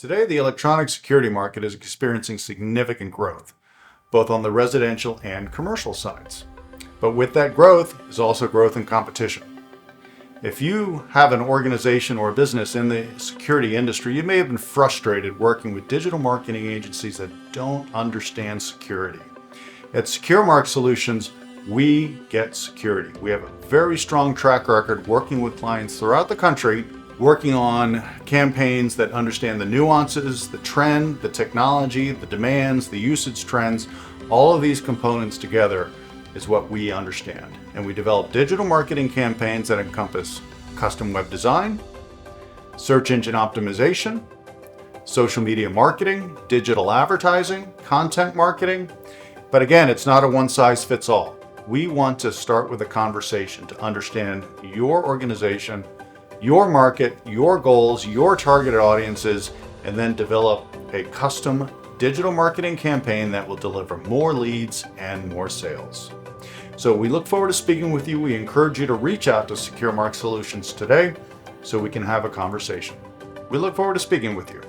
Today, the electronic security market is experiencing significant growth, both on the residential and commercial sides. But with that growth is also growth in competition. If you have an organization or a business in the security industry, you may have been frustrated working with digital marketing agencies that don't understand security. At SecureMark Solutions, we get security. We have a very strong track record working with clients throughout the country, working on campaigns that understand the nuances, the trend, the technology, the demands, the usage trends. All of these components together is what we understand. And we develop digital marketing campaigns that encompass custom web design, search engine optimization, social media marketing, digital advertising, content marketing. But again, it's not a one-size-fits-all. We want to start with a conversation to understand your organization, your market, your goals, your targeted audiences, and then develop a custom digital marketing campaign that will deliver more leads and more sales. So we look forward to speaking with you. We encourage you to reach out to SecureMark Solutions today so we can have a conversation. We look forward to speaking with you.